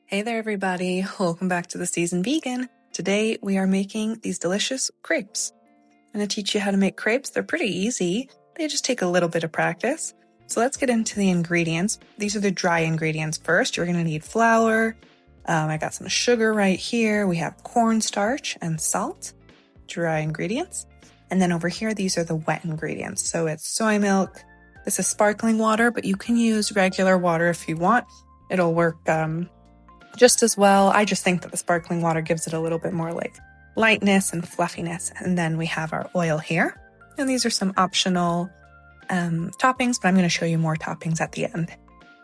Hey there, everybody. Welcome back to The Seasoned Vegan. Today, we are making these delicious crepes. I'm going to teach you how to make crepes. They're pretty easy. They just take a little bit of practice. So let's get into the ingredients. These are the dry ingredients first. You're going to need flour. I got some sugar right here. We have cornstarch and salt, dry ingredients. And then over here, these are the wet ingredients. So it's soy milk. This is sparkling water, but you can use regular water if you want. It'll work just as well. I just think that the sparkling water gives it a little bit more like lightness and fluffiness. And then we have our oil here. And these are some optional toppings, but I'm going to show you more toppings at the end.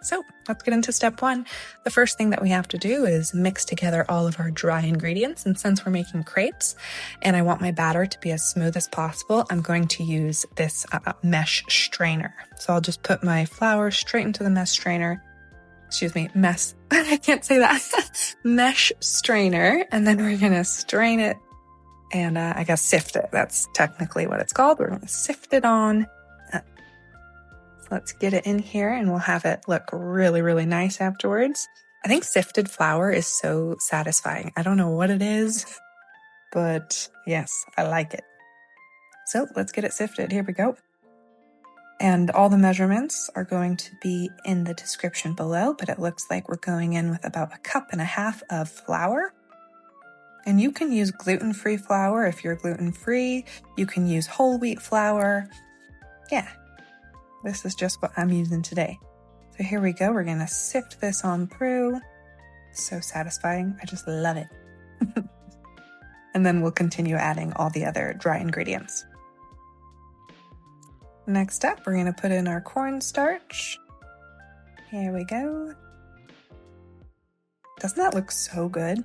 So let's get into step one. The first thing that we have to do is mix together all of our dry ingredients. And since we're making crepes and I want my batter to be as smooth as possible, I'm going to use this mesh strainer. So I'll just put my flour straight into the mesh strainer. I can't say that. Mesh strainer. And then we're going to strain it and I guess sift it. That's technically what it's called. We're going to sift it on. So let's get it in here and we'll have it look really, really nice afterwards. I think sifted flour is so satisfying. I don't know what it is, but yes, I like it. So let's get it sifted. Here we go. And all the measurements are going to be in the description below, but it looks like we're going in with about 1.5 cups of flour. And you can use gluten-free flour if you're gluten-free. You can use whole wheat flour. Yeah, this is just what I'm using today. So here we go. We're going to sift this on through. So satisfying. I just love it. And then we'll continue adding all the other dry ingredients. Next up, we're going to put in our cornstarch. Here we go. Doesn't that look so good?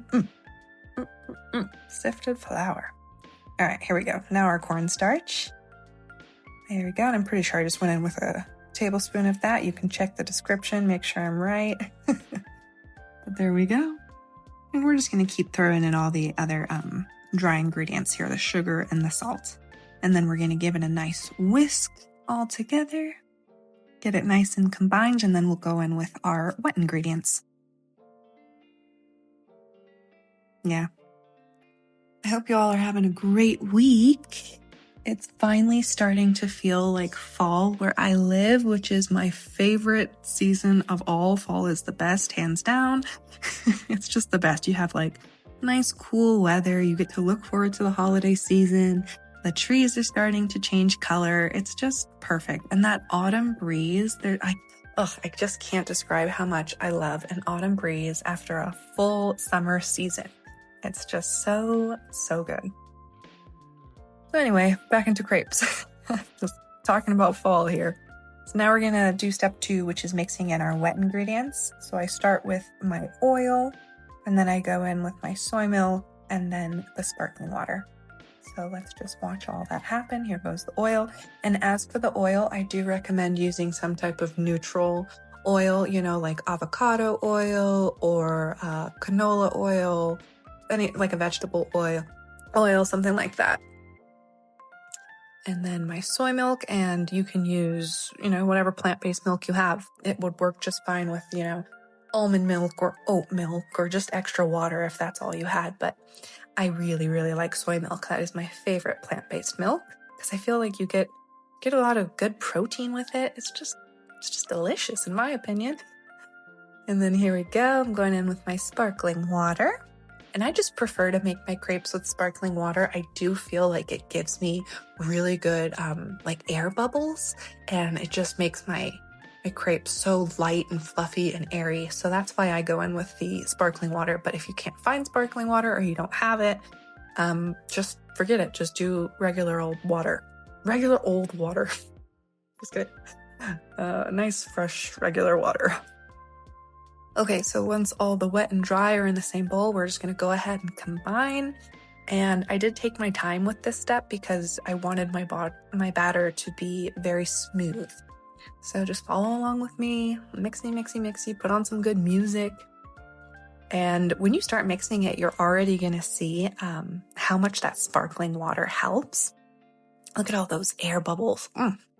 Sifted flour. All right, here we go. Now our cornstarch. There we go. And I'm pretty sure I just went in with a tablespoon of that. You can check the description, make sure I'm right. But there we go. And we're just going to keep throwing in all the other dry ingredients here, the sugar and the salt. And then we're going to give it a nice whisk all together. Get it nice and combined, and then we'll go in with our wet ingredients. Yeah. I hope you all are having a great week. It's finally starting to feel like fall where I live, which is my favorite season of all. Fall is the best, hands down. It's just the best. You have like nice, cool weather. You get to look forward to the holiday season. The trees are starting to change color. It's just perfect. And that autumn breeze, I just can't describe how much I love an autumn breeze after a full summer season. It's just so, so good. So anyway, back into crepes. Just talking about fall here. So now we're gonna do step 2, which is mixing in our wet ingredients. So I start with my oil, and then I go in with my soy milk, and then the sparkling water. So let's just watch all that happen. Here goes the oil. And as for the oil, I do recommend using some type of neutral oil, like avocado oil or canola oil, like a vegetable oil, something like that. And then my soy milk, and you can use, whatever plant-based milk you have. It would work just fine with, almond milk or oat milk or just extra water if that's all you had. But I really, really like soy milk. That is my favorite plant-based milk because I feel like you get a lot of good protein with it. It's just delicious in my opinion. And then here we go. I'm going in with my sparkling water. And I just prefer to make my crepes with sparkling water. I do feel like it gives me really good like air bubbles, and it just makes my crepes so light and fluffy and airy. So that's why I go in with the sparkling water. But if you can't find sparkling water or you don't have it, just forget it. Just do regular old water. Just kidding. Nice, fresh, regular water. Okay, so once all the wet and dry are in the same bowl, we're just going to go ahead and combine. And I did take my time with this step because I wanted my batter to be very smooth. So just follow along with me, mixy, put on some good music. And when you start mixing it, you're already going to see how much that sparkling water helps. Look at all those air bubbles.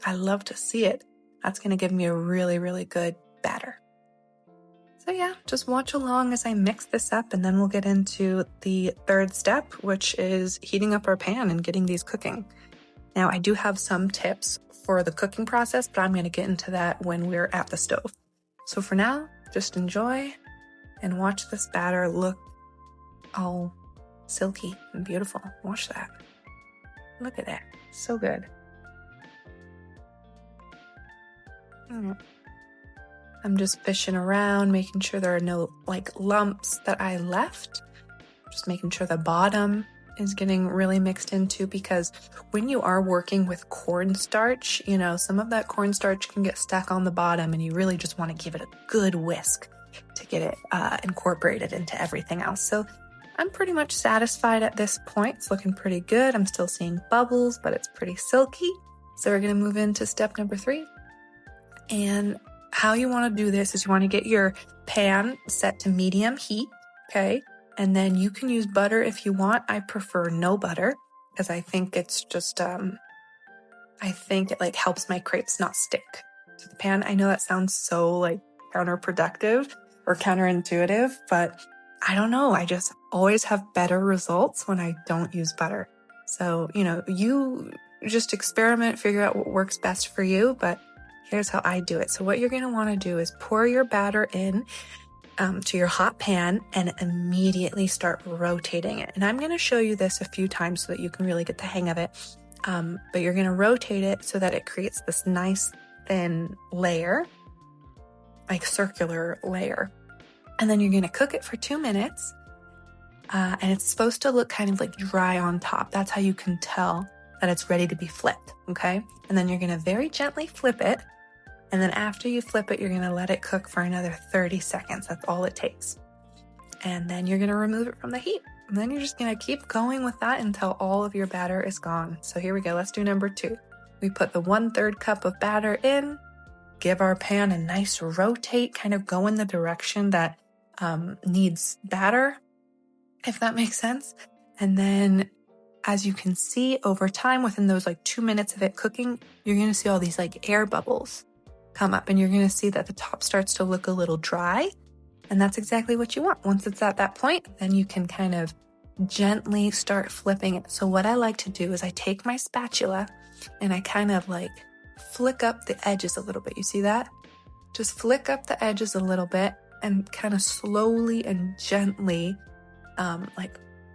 I love to see it. That's going to give me a really, really good batter. So yeah, just watch along as I mix this up, and then we'll get into the third step, which is heating up our pan and getting these cooking. Now, I do have some tips for the cooking process, but I'm going to get into that when we're at the stove. So for now, just enjoy and watch this batter look all silky and beautiful. Watch that. Look at that. So good. I'm just fishing around, making sure there are no lumps that I left. Just making sure the bottom is getting really mixed into, because when you are working with cornstarch, some of that cornstarch can get stuck on the bottom, and you really just want to give it a good whisk to get it incorporated into everything else. So I'm pretty much satisfied at this point. It's looking pretty good. I'm still seeing bubbles, but it's pretty silky. So we're going to move into step number 3. And how you want to do this is you want to get your pan set to medium heat, okay? And then you can use butter if you want. I prefer no butter because I think it's just, I think it helps my crepes not stick to the pan. I know that sounds so counterproductive or counterintuitive, but I don't know. I just always have better results when I don't use butter. So, you just experiment, figure out what works best for you, but here's how I do it. So what you're going to want to do is pour your batter in to your hot pan and immediately start rotating it. And I'm going to show you this a few times so that you can really get the hang of it. But you're going to rotate it so that it creates this nice thin layer, circular layer. And then you're going to cook it for 2 minutes. And it's supposed to look kind of dry on top. That's how you can tell that it's ready to be flipped, okay? And then you're going to very gently flip it. And then after you flip it, you're going to let it cook for another 30 seconds. That's all it takes. And then you're going to remove it from the heat. And then you're just going to keep going with that until all of your batter is gone. So here we go. Let's do number 2. We put the 1/3 cup of batter in, give our pan a nice rotate, kind of go in the direction that needs batter, if that makes sense. And then as you can see over time, within those 2 minutes of it cooking, you're going to see all these air bubbles come up, and you're going to see that the top starts to look a little dry. And that's exactly what you want. Once it's at that point, then you can kind of gently start flipping it. So what I like to do is I take my spatula and I kind of flick up the edges a little bit. You see that? Just flick up the edges a little bit and kind of slowly and gently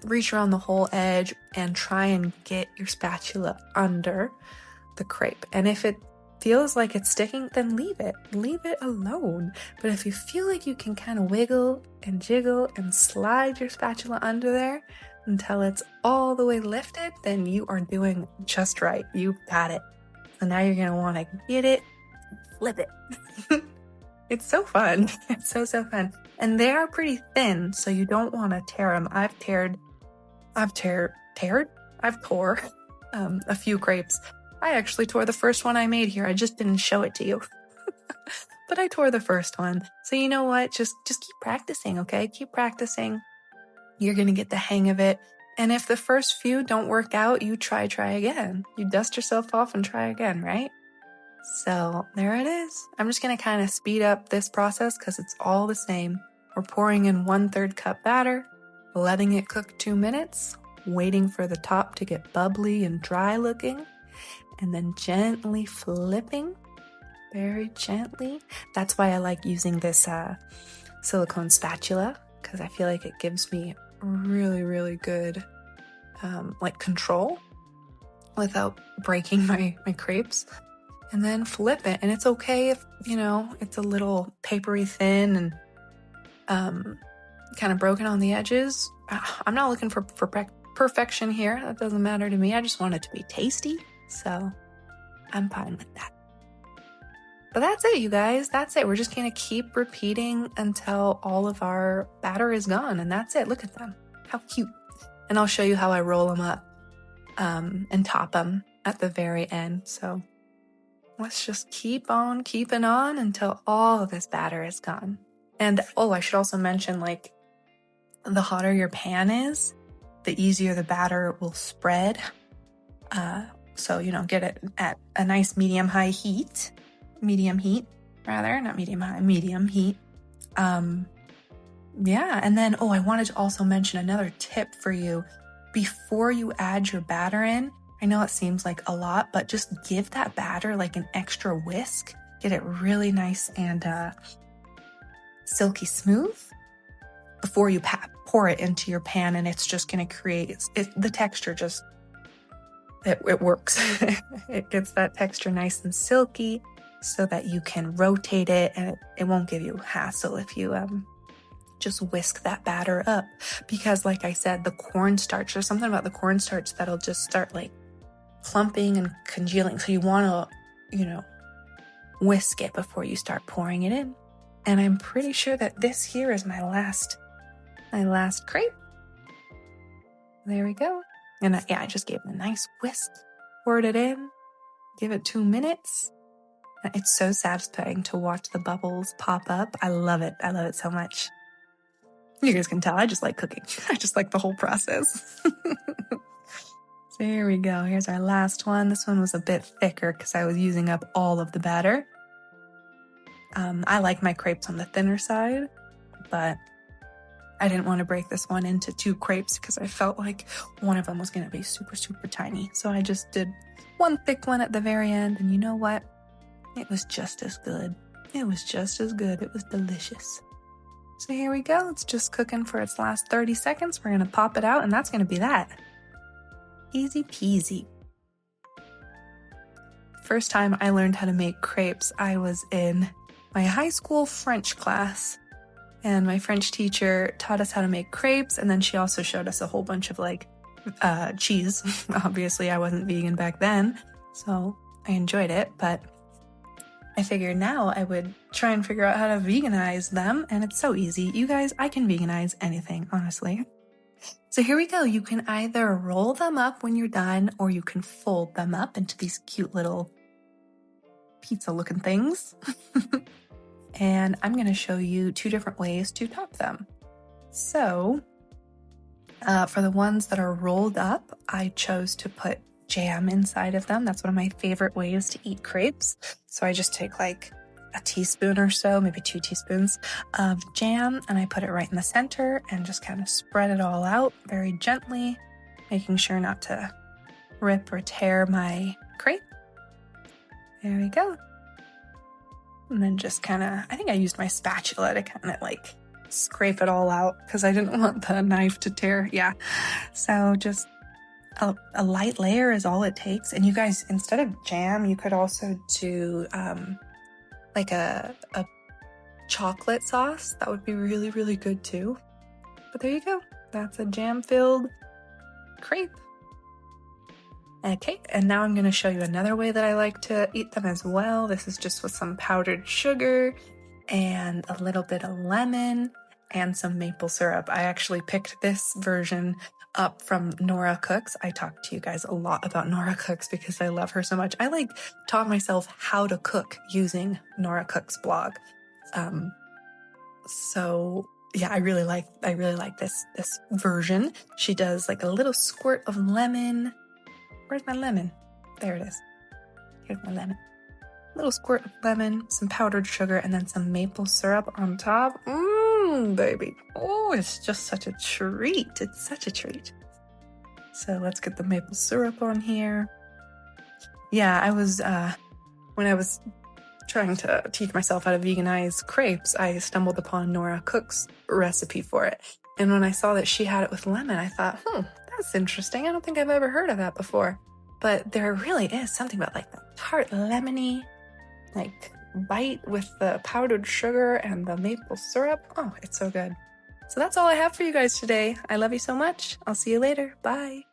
reach around the whole edge and try and get your spatula under the crepe. And if it feels like it's sticking, then leave it alone. But if you feel like you can kind of wiggle and jiggle and slide your spatula under there until it's all the way lifted, then you are doing just right. You got it. So now you're going to want to get it, flip it. It's so fun. It's so fun. And they are pretty thin, so you don't want to tear them. I've tore a few crepes. I actually tore the first one I made here. I just didn't show it to you. But I tore the first one. So you know what? Just keep practicing, okay? Keep practicing. You're going to get the hang of it. And if the first few don't work out, you try again. You dust yourself off and try again, right? So there it is. I'm just going to kind of speed up this process because it's all the same. We're pouring in 1/3 cup batter, letting it cook 2 minutes, waiting for the top to get bubbly and dry looking, and then gently flipping, very gently. That's why I like using this silicone spatula, because I feel like it gives me really, really good control without breaking my crepes. And then flip it. And it's okay if, it's a little papery thin and kind of broken on the edges. I'm not looking for perfection here. That doesn't matter to me. I just want it to be tasty. So I'm fine with that. But that's it, you guys. That's it. We're just going to keep repeating until all of our batter is gone. And that's it. Look at them. How cute. And I'll show you how I roll them up and top them at the very end. So let's just keep on keeping on until all of this batter is gone. And I should also mention, the hotter your pan is, the easier the batter will spread. So, get it at a nice medium heat. Yeah, and then, I wanted to also mention another tip for you. Before you add your batter in, I know it seems like a lot, but just give that batter like an extra whisk. Get it really nice and silky smooth before you pour it into your pan, and it's just going to create the texture. Just it works. It gets that texture nice and silky so that you can rotate it, and it won't give you hassle if you just whisk that batter up, because like I said, the cornstarch, there's something about the cornstarch that'll just start like clumping and congealing. So you want to, whisk it before you start pouring it in. And I'm pretty sure that this here is my last crepe. There we go. And I just gave it a nice whisk, poured it in, give it 2 minutes. It's so satisfying to watch the bubbles pop up. I love it. I love it so much. You guys can tell I just like cooking. I just like the whole process. So here we go. Here's our last one. This one was a bit thicker because I was using up all of the batter. I like my crepes on the thinner side, but I didn't want to break this one into 2 crepes because I felt like one of them was going to be super, super tiny. So I just did one thick one at the very end, and you know what? It was just as good. It was just as good. It was delicious. So here we go. It's just cooking for its last 30 seconds. We're going to pop it out, and that's going to be that. Easy peasy. First time I learned how to make crepes, I was in my high school French class, and my French teacher taught us how to make crepes, and then she also showed us a whole bunch of cheese. Obviously, I wasn't vegan back then, so I enjoyed it, but I figured now I would try and figure out how to veganize them, and it's so easy. You guys, I can veganize anything, honestly. So here we go. You can either roll them up when you're done, or you can fold them up into these cute little pizza-looking things. And I'm going to show you 2 different ways to top them. So for the ones that are rolled up, I chose to put jam inside of them. That's one of my favorite ways to eat crepes. So I just take like a teaspoon or so, maybe 2 teaspoons of jam, and I put it right in the center and just kind of spread it all out very gently, making sure not to rip or tear my crepe. There we go. And then just kind of, I think I used my spatula to kind of like scrape it all out because I didn't want the knife to tear. Yeah. So just a light layer is all it takes. And you guys, instead of jam, you could also do like a chocolate sauce. That would be really, really good too. But there you go. That's a jam-filled crepe. Okay, and now I'm going to show you another way that I like to eat them as well. This is just with some powdered sugar and a little bit of lemon and some maple syrup. I actually picked this version up from Nora Cooks. I talk to you guys a lot about Nora Cooks because I love her so much. I taught myself how to cook using Nora Cooks' blog. So yeah, I really like this version. She does like a little squirt of lemon. Where's my lemon? There it is. Here's my lemon. Little squirt of lemon, some powdered sugar, and then some maple syrup on top. Baby. Oh, it's just such a treat. It's such a treat. So let's get the maple syrup on here. Yeah, when I was trying to teach myself how to veganize crepes, I stumbled upon Nora Cook's recipe for it. And when I saw that she had it with lemon, I thought, that's interesting. I don't think I've ever heard of that before. But there really is something about like the tart lemony, like bite with the powdered sugar and the maple syrup. Oh, it's so good. So that's all I have for you guys today. I love you so much. I'll see you later. Bye.